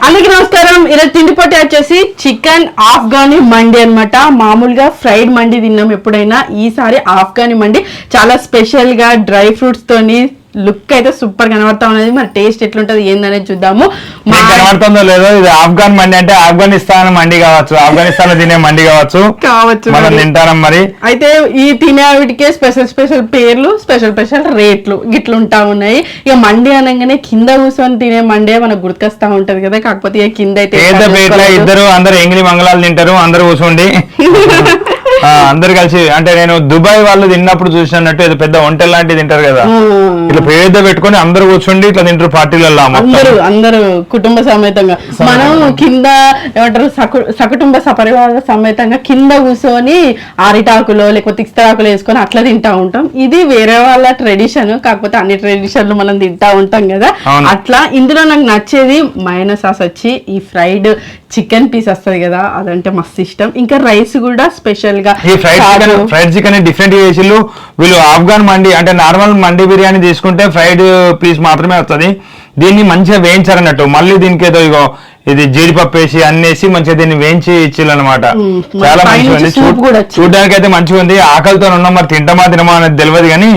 అందరికీ నమస్కారం. ఈరోజు తిండి పోటీ వచ్చేసి చికెన్ ఆఫ్ఘనీ మండి అన్నమాట. మామూలుగా ఫ్రైడ్ మండి తిన్నాం ఎప్పుడైనా, ఈసారి ఆఫ్ఘనీ మండి చాలా స్పెషల్ గా డ్రై ఫ్రూట్స్ తోని లుక్ అయితే సూపర్ కనబడతా ఉన్నది. మరి టేస్ట్ ఎట్లుంటది ఏందనేది చూద్దాము. కనబడుతుందో లేదో, ఇది ఆఫ్ఘన్ మండి అంటే ఆఫ్ఘనిస్తాన్ మండి కావచ్చు, ఆఫ్ఘనిస్తాన్ లో తినే మండి కావచ్చు మనం తింటాం. మరి అయితే ఈ తినే వీటికే స్పెషల్ స్పెషల్ పేర్లు, స్పెషల్ స్పెషల్ రేట్లు గిట్లు ఉంటా ఉన్నాయి. ఇక మండి అనగానే కింద కూర్చొని తినే మండే మనకు గుర్తుకొస్తా ఉంటది కదా. కాకపోతే ఇక కింద అయితే ఇద్దరు అందరు ఎంగిలి మంగళాలు తింటారు, అందరు కూర్చోండి అందరు కలిసి. అంటే నేను దుబాయ్ వాళ్ళు తిన్నప్పుడు చూసినట్టు ఏదో పెద్ద వంటలు లాంటివి తింటారు కదా, ఇట్లా పేద పెట్టుకొని అందరు కూర్చోండి ఇట్లా తింటారు పార్టీలలో. అందరూ కుటుంబ సమేతంగా, మనం కింద ఏమంటారు సకుటుంబ సపరివార సమేతంగా కింద కూర్చొని ఆరిటాకులో లేకపోతే ఇస్తరాకులు వేసుకొని అట్లా తింటా ఉంటాం. ఇది వేరే వాళ్ళ ట్రెడిషన్, కాకపోతే అన్ని ట్రెడిషన్లు మనం తింటా ఉంటాం కదా అట్లా. ఇందులో నాకు నచ్చేది మైనస్ సాస్ వచ్చి ఈ ఫ్రైడ్ చికెన్ పీస్ వస్తుంది కదా, అదంటే మస్తు ఇష్టం. ఇంకా రైస్ కూడా స్పెషల్ గా ఈ ఫ్రైడ్ చికెన్ డిఫరెంట్ చేసిళ్ళు వీళ్ళు. ఆఫ్ఘన్ మండి అంటే నార్మల్ మండి బిర్యానీ తీసుకుంటే ఫ్రైడ్ పీస్ మాత్రమే వస్తుంది, దీన్ని మంచిగా వేయించారన్నట్టు. మళ్ళీ దీనికి ఏదో ఇగో ఇది జీడిపప్పు వేసి అన్నేసి మంచిగా దీన్ని వేయించి ఇచ్చిళ్ళు అనమాట. చాలా మంచిగా ఉంది, చూడడానికి అయితే మంచిగా ఉంది. ఆకలితో ఉన్నాం, మరి తింటామా తినమా అనేది తెలియదు కానీ.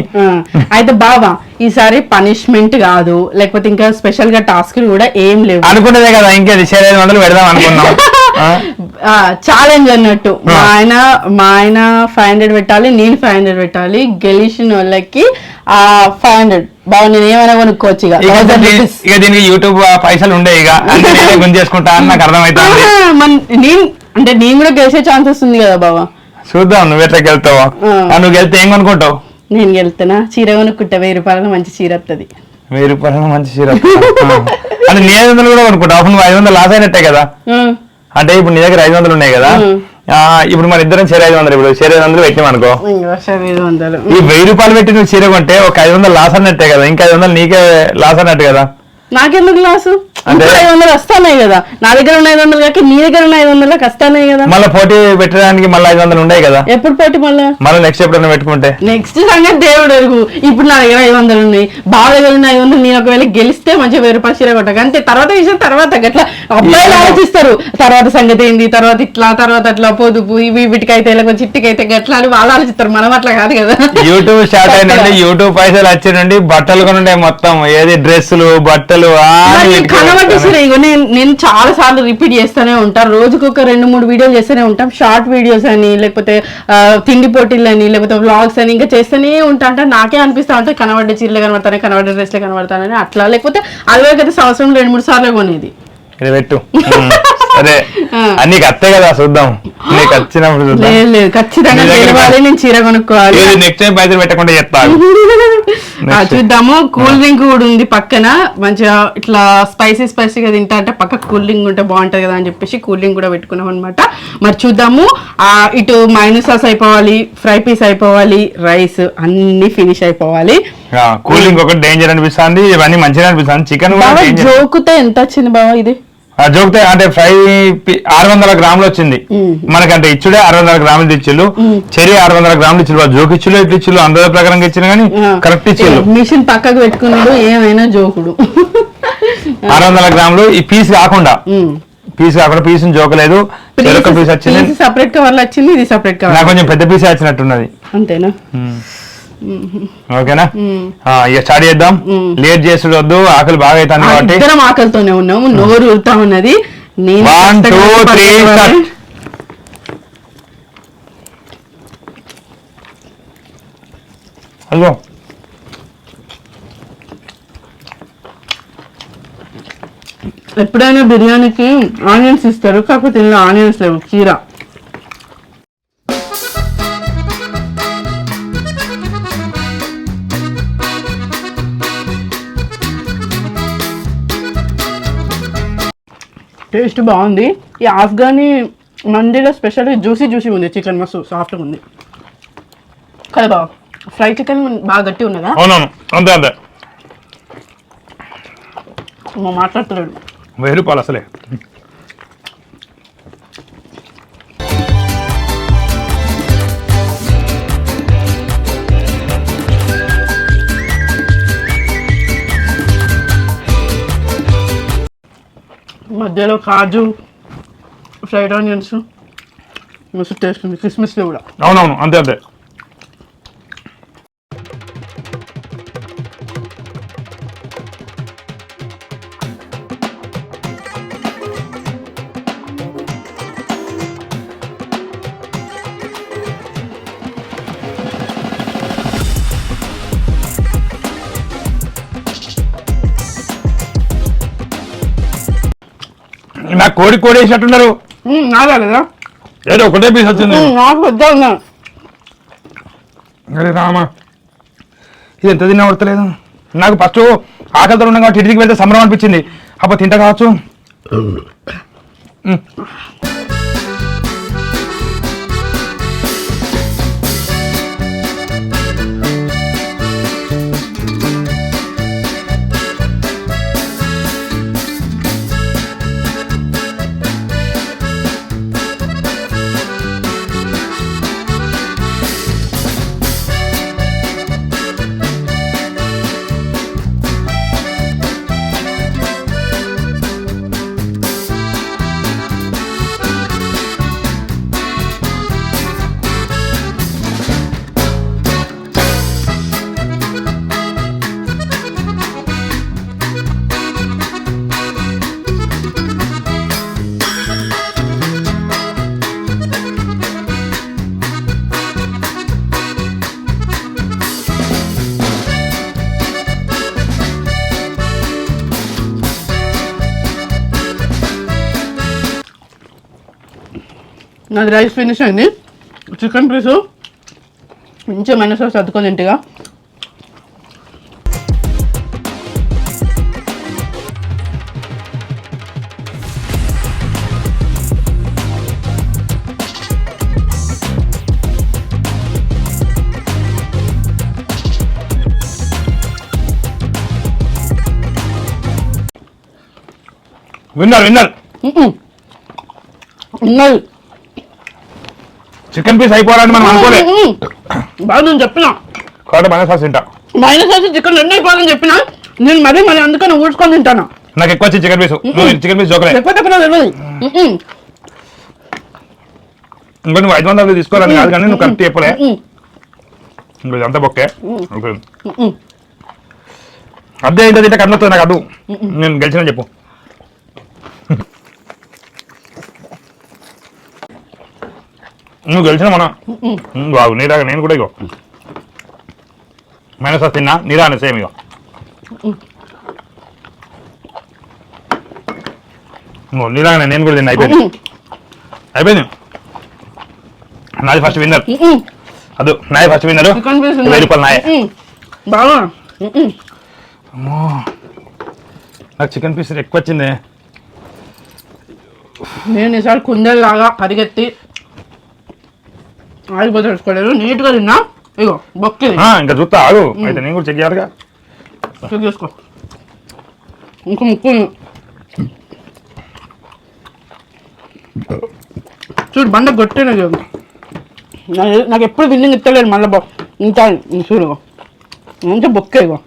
అయితే బాబా ఈసారి పనిష్మెంట్ కాదు, లేకపోతే ఇంకా స్పెషల్ గా టాస్క్ కూడా ఏం లేవు అనుకున్నదే కదా. ఇంకేది 500 పెడదాం అనుకున్నాం. ఛాలెంజ్ అన్నట్టు. మా ఆయన 500 పెట్టాలి, నేను 500 పెట్టాలి. గెలిచిన వాళ్ళకి 500. బాబు నేను ఏమైనా కొనుక్కోవచ్చు ఇక దీనికి యూట్యూబ్ పైసలు ఉండే ఇక గుంజేసుకుంటా అని నాకు అర్థమవుతుంది. నేను కూడా గెలిచే ఛాన్సెస్ ఉంది కదా బాబా. చూద్దాం నువ్వు ఎట్లా గెలుతావా. నువ్వు గెలితే ఏం కొనుక్కుంటావు? నేను గెలుతున్నా చీర కొనుక్కుంటా, 1000 రూపాయల మంచి చీర వస్తుంది. 1000 రూపాయల మంచి చీర అంటే నీ 500 కూడా కొనుక్కుంటావు. అప్పుడు నువ్వు 500 లాస్ అయినట్టే కదా. అంటే ఇప్పుడు నీ దగ్గర 500 ఉన్నాయి కదా, ఇప్పుడు మన ఇద్దరం చీర 500. ఇప్పుడు చీర 500 పెట్టినాం అనుకో, ఈ 1000 రూపాయలు పెట్టి నువ్వు చీర కొంటే ఒక 500 లాస్ అన్నట్టే కదా. ఇంకా 500 నీకే లాస్ అన్నట్టు కదా. నాకెందుకు లాసు? 500 వస్తానే కదా, నా దగ్గర ఉన్న 500 కాక నీ దగ్గర ఉన్న 500 వస్తానే కదా. మళ్ళీ పోటీ పెట్టడానికి మళ్ళీ 500 ఉన్నాయి కదా. ఎప్పుడు పోటీ? మళ్ళీ నెక్స్ట్ ఎప్పుడైనా పెట్టుకుంటే నెక్స్ట్ సంగతి దేవుడు ఎరుగు. ఇప్పుడు నా దగ్గర 500 ఉన్నాయి, బావ దగ్గర ఉన్న 500. నేను ఒకవేళ గెలిస్తే మంచిగా 1000 రూపాయలు చీర కొట్టక అంతే. తర్వాత విషయం తర్వాత గట్లా అబ్బాయిలు ఆలోచిస్తారు, తర్వాత సంగతి ఏంది, తర్వాత ఇట్లా, తర్వాత అట్లా పొదుపు వీటికైతే లేకపోతే చిట్టికైతే గట్లా అని వాళ్ళు ఆలోచిస్తారు. మనం అట్లా కాదు కదా. యూట్యూబ్ స్టార్ట్ అయినండి, యూట్యూబ్ పైసలు వచ్చి నుండి బట్టలు కొనుండే మొత్తం, ఏది డ్రెస్సులు బట్టలు కనబట్టేసారు. ఇగో నేను చాలా సార్లు రిపీట్ చేస్తూనే ఉంటాను, రోజుకు ఒక 2-3 వీడియోలు చేస్తూనే ఉంటాం. షార్ట్ వీడియోస్ అని, లేకపోతే తిండి పోటీలు అని, లేకపోతే వ్లాగ్స్ అని, ఇంకా చేస్తూనే ఉంటా. అంటే నాకే అనిపిస్తా ఉంటుంది కనబడ్డ చీరలు కనబడతానే, కనబడ్డ డ్రెస్లు కనబడతానని. అట్లా లేకపోతే అదివరకైతే సంవత్సరం 2-3 సార్లు కొనేది. పెట్టు అదే నీకు అత్తే కదా, చూద్దాం నీకు వచ్చినప్పుడు లేదు ఖచ్చితంగా గెలవాలి, నేను చీర కొనుక్కోవాలి. నెక్స్ట్ టైం పైసలు పెట్టకుండా చెప్తాను. చూద్దాము. కూల్ డ్రింక్ కూడా ఉంది పక్కన, మంచిగా ఇట్లా స్పైసీగా తింటా అంటే పక్క కూల్ డ్రింక్ ఉంటే బాగుంటది కదా అని చెప్పేసి కూల్ డ్రింక్ కూడా పెట్టుకున్నాం అనమాట. మరి చూద్దాము. ఇటు మైనస్ సాస్ అయిపోవాలి, ఫ్రై పీస్ అయిపోవాలి, రైస్ అన్ని ఫినిష్ అయిపోవాలి. కూల్ డ్రింక్ ఒకటి డేంజర్ అనిపిస్తుంది, ఇవన్నీ మంచిగా అనిపిస్తుంది. చికెన్ జోకుతే ఎంత వచ్చింది బాబా? ఇది జోక్తే అంటే ఫ్రై 600 గ్రాములు వచ్చింది మనకంటే. ఇచ్చుడే 600 గ్రాములు ఇచ్చిళ్ళు, చెరి 600 గ్రాములు ఇచ్చిళ్ళు. జోకి ఇచ్చిళ్ళు ఇట్లు ఇచ్చిళ్ళు, అందరి ప్రకారంగా ఇచ్చిన కానీ కరెక్ట్ ఇచ్చిళ్ళు. మిషన్ పక్కకు పెట్టుకున్నాడు, ఏమైనా జోకుడు. 600 గ్రాములు ఈ పీస్ కాకుండా పీస్ జోకలేదు. చెరొక పీస్ వచ్చింది, సపరేట్ కవర్లు వచ్చింది, ఇది సపరేట్ కవర్. నాకు కొంచెం పెద్ద పీస్ వచ్చినట్టున్నది. అంతేనా? ఓకేనా, ఇక స్టార్ట్ చేద్దాం. లేట్ చేసుడు వద్దు, ఆకలి బాగా అవుతుంది కాబట్టి. ఇద్దరం ఆకలితోనే ఉన్నాము, నోరు ఊరుతా ఉన్నది. 1 2 3 హలో ఎప్పుడైనా బిర్యానీకి ఆనియన్స్ ఇస్తారు, కాకపోతే ఇందులో ఆనియన్స్ లేవు, చీర. టేస్ట్ బాగుంది. ఈ ఆఫ్ఘనీ మండీలో స్పెషల్ జ్యూసీ ఉంది. చికెన్ మస్తు సాఫ్ట్గా ఉంది కదా బాబా. ఫ్రై చికెన్ బాగా గట్టి ఉన్నదా? అవునవును, అంతే అంతే. మాట్లాడుతున్నాడు 1000 రూపాయలు అసలే. మధ్యలో కాజు ఫ్రైడ్ ఆనియన్స్ మస్తు టేస్ట్ ఉంది, కిస్మిస్ కూడా. అవునవును, అంతే అంతే. నాకు కోడి వేసినట్టున్నారు. నాదా కదా, ఏదో ఒకటే పీస్ వచ్చింది. నాకు పెద్ద ఉన్నా. అరే రామా, ఇది ఎంత తిన్నా పడతలేదు. నాకు ఫస్ట్ ఆకలితో ఉన్నాం కాబట్టి ఇంటికి వెళ్తే సంబరం అనిపించింది. అప్పుడు తింటా కావచ్చు. నాది రైస్ ఫినిష్ అయింది. చికెన్ పీసు మంచిగా మైనస్ సాస్ అద్దుకొని తింటిగా. విన్నర్ ఉన్నది. చికెన్ పీస్ అయిపోవాలని మనం అనుకోలే. బాగా నేను చెప్పిన కాబట్టి మైనస్ సాస్ తింటా. మైనస్ సాస్ చికెన్ రెండు అయిపోవాలని చెప్పిన నేను మరీ అందుకని ఊడ్చుకొని తింటాను. నాకు ఎక్కువ వచ్చింది చికెన్ పీస్. చికెన్ పీస్ జోకలే. ఎక్కువ తక్కువ తెలియదు. ఇంకా నువ్వు 500 తీసుకోవాలని కాదు కానీ నువ్వు కరెక్ట్ చెప్పలే. ఇంకా అంతా బొక్కే. అదే ఇంత తింటే కన్నొస్తుంది నాకు. అదు నేను గెలిచిన చెప్పు. నువ్వు గెలిచిన మన బాగు నీరాగా నేను కూడా ఇగో మైనస్ సాస్ తిన్నా. నీరా సేమ్ ఇగో. నీరాగా నేను కూడా తిన్నా. అయిపోయింది. నాది ఫస్ట్ విన్నర్. అదు నాది ఫస్ట్ విన్నర్. 1000 రూపాయలు నాయే. బాగా అమ్మో, నాకు చికెన్ పీస్ ఎక్కువ వచ్చింది. నేను ఈసారి కుందేలాగా పరిగెత్తి ఆగిపోతే తెలుసుకోలేదు. నీట్గా తిన్నా. ఇగో బొక్కి ఇంకా చూస్తా ఆగు. అయితే నేను కూడా చెక్ చేయాలిగా. చెక్ చేసుకో. ఇంకో ముక్కు చూడు బండ కొట్టిన నాకు ఎప్పుడు విన్నింగ్ ఇస్తలేదు. మళ్ళీ ఇంత చూడు మంచిగా బొక్కే ఇగో.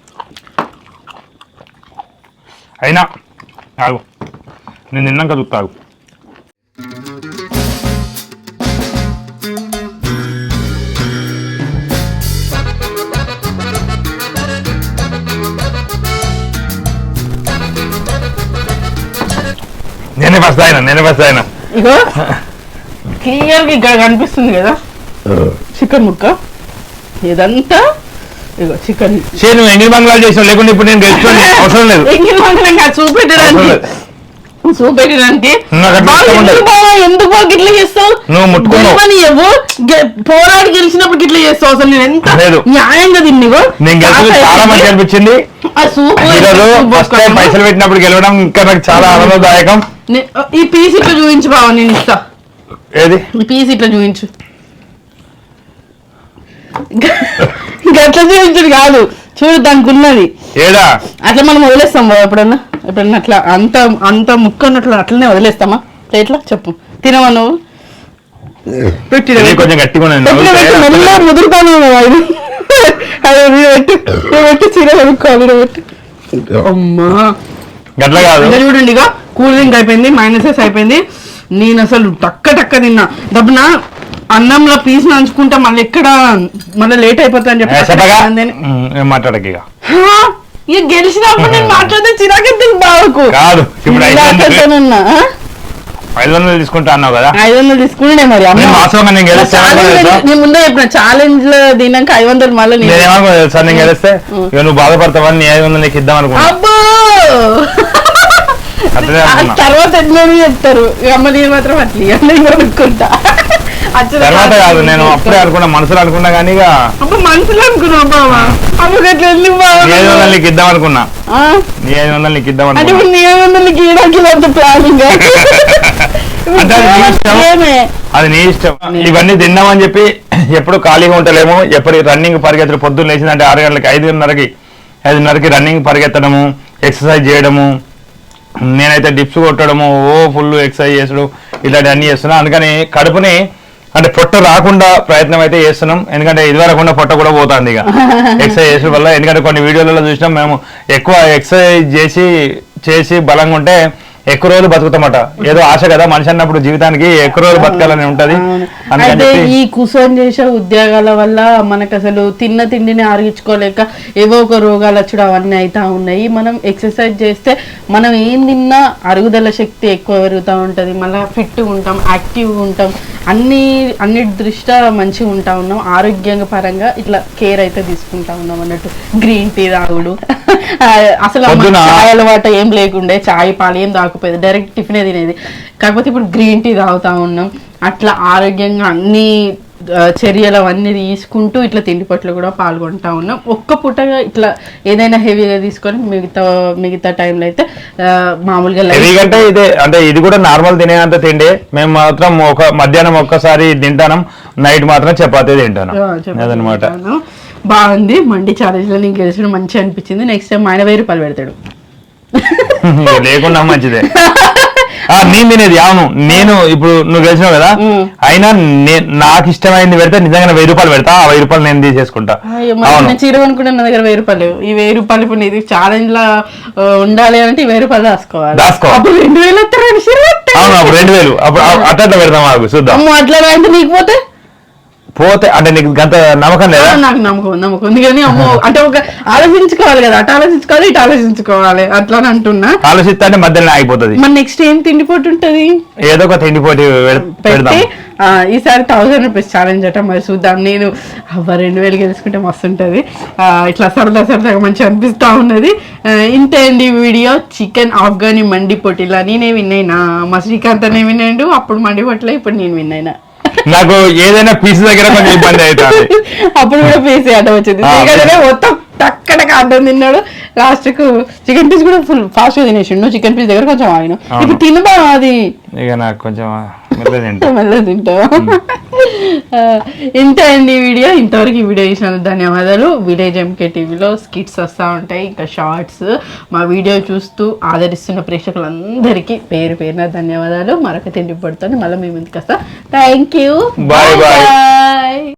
అయినా ఆగు, నేను తిన్నాక చూస్తా ఆగు. నేనే ఫస్ట్ అయినా. ఇగో క్లియర్గా ఇక్కడ కనిపిస్తుంది కదా చికెన్ ముక్క. ఇదంతా ఇగో చికెన్. నువ్వు ఎంగిల్ బంగ్లాలు చేసావు, లేకుంటే ఇప్పుడు నేను గెలుచుకోండి అవసరం లేదు. ఎంగిల్ బంగ్లా చూపెట్టడానికి ఎందుకు ఇట్లా చేస్తావు? నువ్వు ముట్టుకున్నావు. పోరాడి గెలిచినప్పుడు ఇట్లా చేస్తావు. అసలు నేను ఎంత న్యాయంగా తిన్నావు. చాలా మంచి అనిపించింది. పైసలు పెట్టినప్పుడు గెలవడం ఇంకా నాకు చాలా ఆనందదాయకం. ఈ పీస్ ఇట్లా చూపించు బావ, నేను ఇస్తా. ఏది ఈ పీస్ ఇట్లా చూపించు. గట్లా చూపించడు కాదు, చూడు దానికి ఉన్నది ఏడా. అట్లా మనం వదిలేస్తాం ఎప్పుడన్నా అట్లా అంత ముక్క ఉన్నట్లు అట్లనే వదిలేస్తామా? ఎట్లా చెప్పు. తినవా నువ్వు? కొంచెం గట్టిగా ముదురుతాను పెట్టి చీర కొనుక్కోవాలి. అమ్మా గట్లా కాదు. చూడండి, ఇక కూల్ డ్రింక్ డ్రింక్ అయిపోయింది, మైనసెస్ అయిపోయింది. నేను అసలు టక్క తిన్నా దబ్బున అన్నంలో పీస్ నంచుకుంటా మళ్ళీ లేట్ అయిపోతా అని చెప్పి మాట్లాడక ఇక గెలిచినప్పుడు నేను మాట్లాడితే చిరాకెత్తి బావకు కాదు. ఇప్పుడు 500 తీసుకుంటా అన్నావు కదా, 500 తీసుకుంటే మరి నేను ముందే చెప్పిన ఛాలెంజ్ లో తిన్నాక 500 మళ్ళీ సార్ నేను గెలిస్తే నువ్వు బాధపడతావని నీ 500 నీకు ఇద్దాం అనుకున్నా. అబ్బో తర్వాత ఎట్లా చెప్తారు అమ్మ నేను మాత్రం అట్లా అనుకుంటా. తర్వాత కాదు, నేను అప్పుడే అనుకున్నా, మనసులో అనుకున్నా కానీ మనసులో అనుకున్నా బావా అప్పుడు ఎట్లా 500 నీకు ఇద్దాం అనుకున్నా. 500 నీకు ఇద్దాం అనుకున్నా. 500 గీయడానికి ప్లానింగ్ అది నీ ఇష్టం. ఇవన్నీ తిన్నామని చెప్పి ఎప్పుడు ఖాళీగా ఉంటలేము. ఎప్పుడు రన్నింగ్ పరిగెత్తడం, పొద్దున్న లేచిందంటే 6 గంటలకి 5:30కి రన్నింగ్ పరిగెత్తడము, ఎక్సర్సైజ్ చేయడము, నేనైతే డిప్స్ కొట్టడము, ఫుల్ ఎక్సర్సైజ్ చేసుడు, ఇలాంటి అన్ని చేస్తున్నా. అందుకని కడుపుని అంటే పొట్ట రాకుండా ప్రయత్నం అయితే చేస్తున్నాం. ఎందుకంటే ఇది వరకుండా పొట్ట కూడా పోతుంది ఇక ఎక్సర్సైజ్ చేసడం వల్ల. ఎందుకంటే కొన్ని వీడియోలలో చూసినాం, మేము ఎక్కువ ఎక్సర్సైజ్ చేసి బలంగా ఉంటే ఎక్కువ రోజులు బతుకుతామట. ఏదో ఆశ కదా మనిషి అన్నప్పుడు, జీవితానికి ఎక్కువ రోజులు బతకాలని ఉంటది. అయితే ఈ కూర్చొని చేసే ఉద్యోగాల వల్ల మనకు అసలు తిన్న తిండిని ఆరగించుకోలేక ఏవో ఒక రోగాలు వచ్చడం అవన్నీ అవుతా ఉన్నాయి. మనం ఎక్సర్సైజ్ చేస్తే మనం ఏం తిన్నా అరుగుదల శక్తి ఎక్కువ పెరుగుతూ ఉంటుంది, మళ్ళీ ఫిట్గా ఉంటాం, యాక్టివ్గా ఉంటాం, అన్నిటి దృష్ట్యా మంచిగా ఉంటా ఉన్నాం. ఆరోగ్యంగా పరంగా ఇట్లా కేర్ అయితే తీసుకుంటా ఉన్నాం అన్నట్టు. గ్రీన్ టీ తాగుడు, అసలు చాయ్ అలవాటు ఏం లేకుండే, చాయ్ పాలు ఏం తాగకపోయేది, డైరెక్ట్ టిఫినే తినేది. కాకపోతే ఇప్పుడు గ్రీన్ టీ తాగుతా ఉన్నాం. అట్లా ఆరోగ్యంగా అన్ని చర్యలు అవన్నీ తీసుకుంటూ ఇట్లా తిండి పట్లు కూడా పాల్గొంటా ఉన్నాం. ఒక్క పూటగా ఇట్లా ఏదైనా హెవీగా తీసుకొని మిగతా టైంలో అయితే మామూలుగా అంటే ఇదే అంటే ఇది కూడా నార్మల్ తినేంత తిండి. మేము మాత్రం మధ్యాహ్నం ఒక్కసారి తింటాను, నైట్ మాత్రం చపాతీ తింటాను అదనమాట. బాగుంది. మండి ఛాలెంజ్ లో నీకు గెలిచిన మంచిగా అనిపించింది. నెక్స్ట్ టైం ఆయన 1000 రూపాయలు పెడతాడు లేకుండా మంచిదే. నేను తినేది అవును. నేను ఇప్పుడు నువ్వు గెలిచినావు కదా, అయినా నాకు ఇష్టమైంది పెడితే నిజంగా 1000 రూపాయలు పెడతా. ఆ 1000 రూపాయలు నేను తీసేసుకుంటా. చీర కొనుక్కుంటే నా దగ్గర 1000 రూపాయలు. ఈ 1000 రూపాయలు ఇప్పుడు నీది ఛాలెంజ్ లా ఉండాలి అంటే 1000 రూపాయలు దాచుకోవాలి. అప్పుడు 2000 అవును, అప్పుడు 2000 అప్పుడు అట్లా పెడతాం. మాకు చూద్దాం. అట్లా అంటే నీకు పోతే అంటే నీకు గంత నమ్మకం లేదా? నాకు నమ్మకం ఉంది కానీ అమ్మో అంటే ఒక ఆలోచించుకోవాలి కదా, అటు ఆలోచించుకోవాలి ఇటు ఆలోచించుకోవాలి అట్లా అంటున్నా. ఆలోచిస్తా అంటే మధ్యలో ఆగిపోతుంది. మరి నెక్స్ట్ ఏం తిండిపోటు ఉంటది, ఏదో ఒక తిండిపోటీ పెట్టి ఈసారి 1000 రూపీస్ ఛాలెంజ్ అట. మరి చూద్దాం. నేను 2000 గెలుచుకుంటే మస్తు ఉంటది. ఇట్లా సరదాగా మంచిగా అనిపిస్తా ఉన్నది. ఇంతే అండి వీడియో. చికెన్ ఆఫ్ఘనీ మండి పోటీలా నేనే విన్ అయినా, మా శ్రీకాంత్ అనే విన్ అయ్యిండు. అప్పుడు మండి పోటీలో ఇప్పుడు నేను విన్ అయినా. నాకు ఏదైనా పీస్ దగ్గర కొంచెం ఇబ్బంది అవుతుంది. అప్పుడు కూడా పీస్ ఆట వచ్చింది, మొత్తం టక్కడక అడ్డం తిన్నాడు. లాస్ట్ కు చికెన్ పీస్ కూడా ఫుల్ ఫాస్ట్ గా తినేసిండు. చికెన్ పీస్ దగ్గర కొంచెం ఆగిన ఇప్పుడు తినబా అది ఇక నాకు కొంచెం మెల్ల తింటావు. ఇంతే అండి వీడియో. ఇంతవరకు ఈ వీడియో చూసినందుకు ధన్యవాదాలు. విలేజ్ ఎంకే టీవీలో స్కిట్స్ వస్తూ ఉంటాయి, ఇంకా షార్ట్స్. మా వీడియో చూస్తూ ఆదరిస్తున్న ప్రేక్షకులందరికీ పేరున ధన్యవాదాలు. మరొక తిండి పడుతుంది మళ్ళీ మీ ముందుకు వస్తా. Thank you. బాయ్.